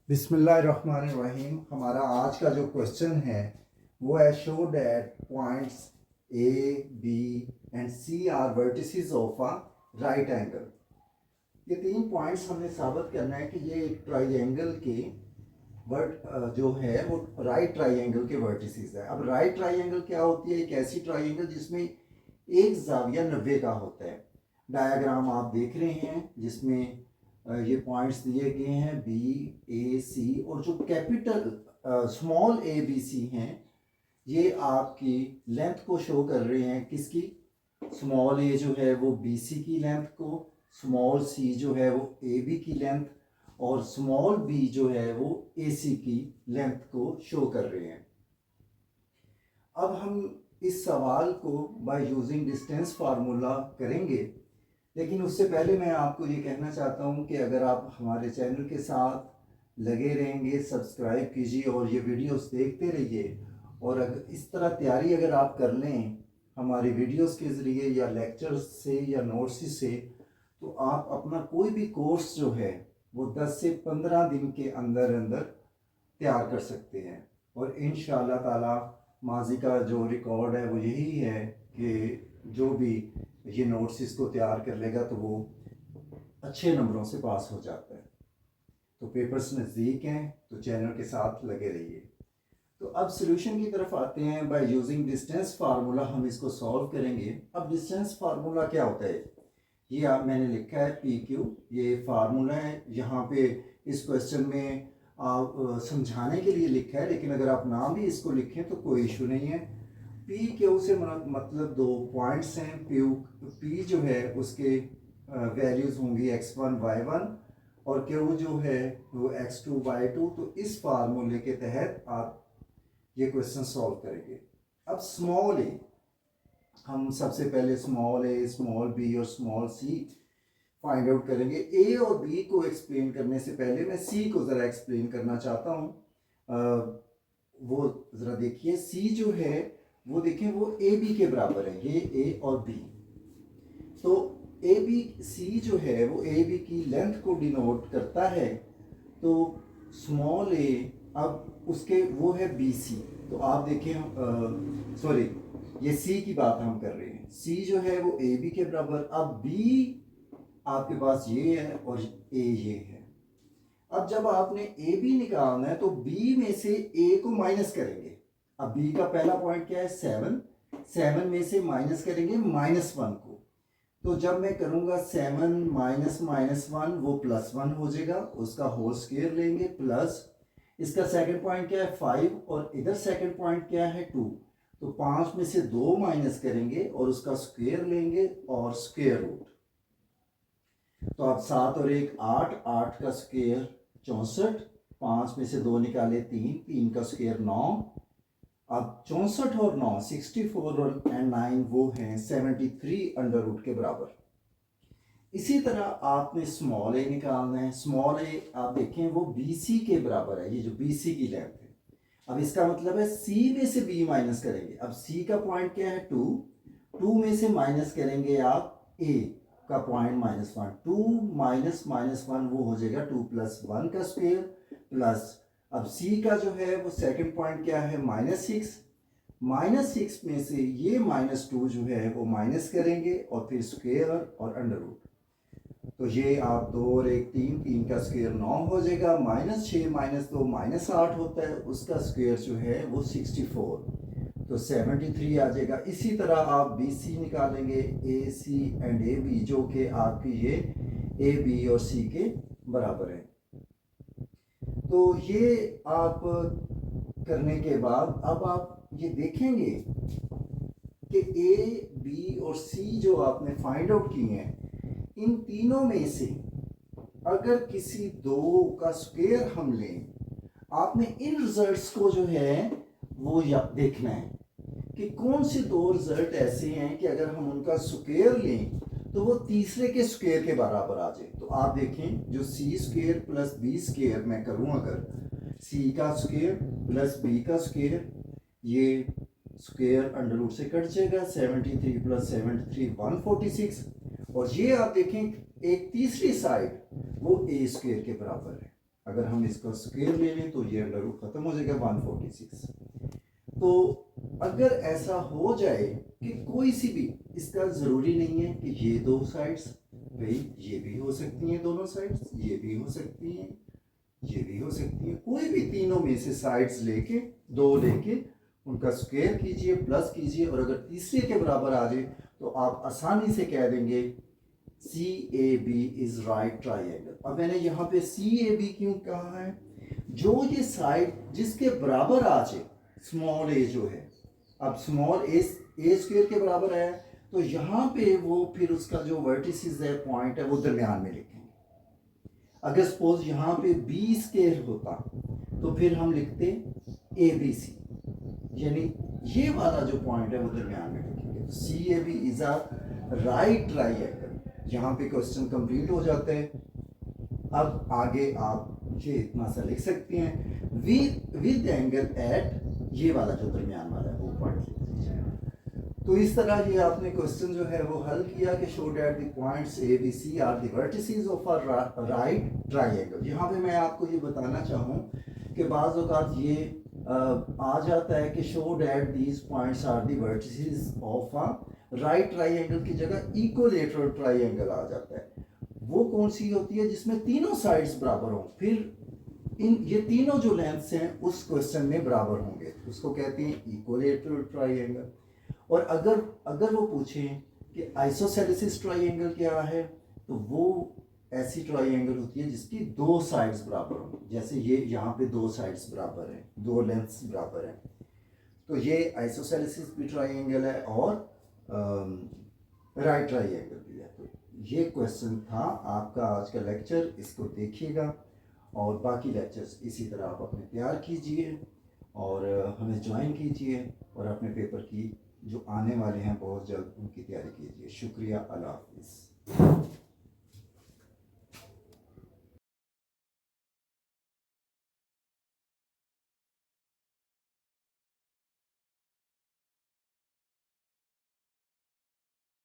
बिस्मिल्लाहिर्रहमानिर्रहीम। हमारा आज का जो क्वेश्चन है वो है show that points A B and C are vertices of a right angle. ये तीन पॉइंट्स हमने साबित करना है कि ये एक ट्राइंगल के वर्ट जो है वो राइट ट्राइंगल के वर्टिसेस है। अब राइट ट्राइंगल क्या होती है? एक ऐसी ट्राइंगल जिसमें एक जाविया 90 का होता है। डायग्राम आप देख रहे हैं जिसमें ये पॉइंट्स दिए गए हैं बी ए सी, और जो capital small A B C हैं ये आपकी लेंथ को शो कर रहे हैं। किसकी? स्मॉल ए जो है वो बी सी की लेंथ को, स्मॉल सी जो है वो ए बी की लेंथ, और स्मॉल बी जो है वो ए सी की लेंथ को शो कर रहे हैं। अब हम इस सवाल को बाय यूजिंग डिस्टेंस फार्मूला करेंगे, लेकिन उससे पहले मैं आपको ये कहना चाहता हूँ कि अगर आप हमारे चैनल के साथ लगे रहेंगे, सब्सक्राइब कीजिए और ये वीडियोस देखते रहिए। और अगर इस तरह तैयारी अगर आप कर लें हमारी वीडियोस के ज़रिए या लेक्चर्स से या नोट्स से, तो आप अपना कोई भी कोर्स जो है वो 10 से 15 दिन के अंदर अंदर तैयार कर सकते हैं। और इंशाअल्लाह ताला माजी का जो रिकॉर्ड है वो यही है कि जो भी ये नोट्स इसको तैयार कर लेगा तो वो अच्छे नंबरों से पास हो जाता है। तो पेपर्स नज़दीक हैं तो चैनल के साथ लगे रहिए। तो अब सॉल्यूशन की तरफ आते हैं। बाय यूजिंग डिस्टेंस फार्मूला हम इसको सॉल्व करेंगे। अब डिस्टेंस फार्मूला क्या होता है? ये मैंने लिखा है पी क्यू, ये फार्मूला है। यहाँ पे इस क्वेश्चन में आप समझाने के लिए लिखा है, लेकिन अगर आप नाम भी इसको लिखें तो कोई इशू नहीं है। पी क्यू से मतलब दो पॉइंट्स हैं। पी जो है उसके वैल्यूज़ होंगी x1 y1, और क्यू जो है वो x2 y2। तो इस फार्मूले के तहत आप ये क्वेश्चन सॉल्व करेंगे। अब स्मॉल ए, हम सबसे पहले स्मॉल ए, स्मॉल बी और स्मॉल सी फाइंड आउट करेंगे। ए और बी को एक्सप्लेन करने से पहले मैं सी को ज़रा एक्सप्लेन करना चाहता हूँ। वो ज़रा देखिए, सी जो है वो देखें वो ए बी के बराबर है, ये ए और बी। तो ए बी सी जो है वो ए बी की लेंथ को डिनोट करता है। तो स्मॉल ए, अब उसके वो है बी सी। तो आप देखें, सॉरी ये सी की बात हम कर रहे हैं। सी जो है वो ए बी के बराबर। अब बी आपके पास ये है और ए ये है। अब जब आपने ए बी निकालना है तो बी में से ए को माइनस करेंगे। अब बी का पहला पॉइंट क्या है? 7 में से माइनस करेंगे -1 को। तो जब मैं करूंगा 7 माइनस -1 वो +1 हो जाएगा, उसका होल स्क्वायर लेंगे प्लस इसका सेकंड पॉइंट क्या है 5, और इधर सेकंड पॉइंट क्या है 2। तो 5 में से 2 माइनस करेंगे और उसका स्क्वायर लेंगे और स्क्वायर रूट। तो अब 7 और 1 8, 8 का स्क्वायर 64, 5 में से 2 निकाले 3, 3 का स्क्वायर 9। अब 64 और 9 64 और 9 वो हैं 73 अंडर रूट के बराबर। इसी तरह आपने स्मॉल ए निकालना है। स्मॉल ए आप देखें वो बी सी के बराबर है, ये जो बी सी की लेंथ है। अब इसका मतलब है सी में से बी माइनस करेंगे। अब सी का पॉइंट क्या है 2, 2 में से माइनस करेंगे आप ए का पॉइंट -1। 2 माइनस -1 वो हो जाएगा 2 + 1 का स्क्वायर प्लस। अब सी का जो है वो सेकंड पॉइंट क्या है -6। -6 में से ये -2 जो है वो माइनस करेंगे और फिर स्क्वायर और अंडर रूट। तो ये आप 2 और 1 3, 3 का स्क्वायर 9 हो जाएगा। -6 -2 -8 होता है, उसका स्क्वायर जो है वो 64, तो 73 आ जाएगा। इसी तरह आप बी सी निकालेंगे, ए सी एंड ए बी, जो कि आपकी ये ए बी और सी के बराबर है। तो ये आप करने के बाद अब आप ये देखेंगे कि ए बी और सी जो आपने फाइंड आउट किए हैं, इन तीनों में से अगर किसी दो का स्क्वायर हम लें, आपने इन रिजल्ट्स को जो है वो देखना है कि कौन से दो रिजल्ट ऐसे हैं कि अगर हम उनका स्क्वायर लें तो वो तीसरे के स्क्वायर के बराबर आ जाए। तो आप देखें जो सी स्क्वायर प्लस बी स्क्वायर मैं करूं, अगर सी का स्क्वायर प्लस बी का स्क्वायर, ये स्क्वायर अंडर रूट से कट जाएगा। 73 + 73 146। और ये आप देखें एक तीसरी साइड वो ए स्क्वायर के बराबर है। अगर हम इसका स्क्वायर ले लें तो ये अंडर रूट खत्म हो जाएगा 146। तो अगर ऐसा हो जाए कि कोई सी भी, इसका ज़रूरी नहीं है कि ये दो साइड्स, भाई ये भी हो सकती हैं दोनों साइड्स, ये भी हो सकती हैं, ये भी हो सकती है, कोई भी तीनों में से साइड्स लेके दो लेके उनका स्क्वायर कीजिए, प्लस कीजिए, और अगर तीसरे के बराबर आ जाए तो आप आसानी से कह देंगे C A B is right triangle. अब मैंने यहाँ पे सी ए बी क्यों कहा है? जो ये साइड जिसके बराबर आ जाए, स्मॉल ए जो है, अब स्मॉल ए स्क्वायर के बराबर है, तो यहाँ पे वो फिर उसका जो वर्टिसेस है, पॉइंट है, वो दरमियान में लिखेंगे। अगर सपोज यहाँ पे बी स्क्वायर होता तो फिर हम लिखते ए बी सी, यानी ये वाला जो पॉइंट है वो दरमियान में लिखेंगे। तो C A B is a right triangle. यहाँ पे क्वेश्चन कंप्लीट हो जाते हैं। अब आगे आप ये इतना सा लिख सकते हैं, विद एंगल एट, ये वाला जो दरमियान वाला है वो पॉइंट लिख दीजिए। तो इस तरह ये आपने क्वेश्चन जो है वो हल किया कि show that the points A B C are the vertices of a right triangle. यहाँ पे मैं आपको ये बताना चाहूँ कि बाज़ औक़ात ये आ जाता है कि show that these points are the vertices of a right triangle की जगह इक्विलेटरल ट्राइंगल आ जाता है। वो कौन सी होती है? जिसमें तीनों साइड्स बराबर हों, फिर इन ये तीनों जो लेंथ्स हैं उस क्वेश्चन में बराबर होंगे, उसको कहते हैं इक्विलेटरल ट्राइंगल। और अगर वो पूछें कि आइसोसेलेसिस ट्राइंगल क्या है, तो वो ऐसी ट्राइंगल होती है जिसकी दो साइड्स बराबर हों। जैसे ये यहाँ पे दो साइड्स बराबर हैं, दो लेंथ्स बराबर हैं, तो ये आइसोसेलेसिस भी ट्राइंगल है और राइट ट्राइंगल भी है। तो ये क्वेश्चन था आपका आज का लेक्चर, इसको देखिएगा और बाकी लेक्चर्स इसी तरह आप अपने तैयार कीजिए और हमें ज्वाइन कीजिए और अपने पेपर की जो आने वाले हैं बहुत जल्द उनकी तैयारी कीजिए। शुक्रिया, अल्लाह हाफिज़।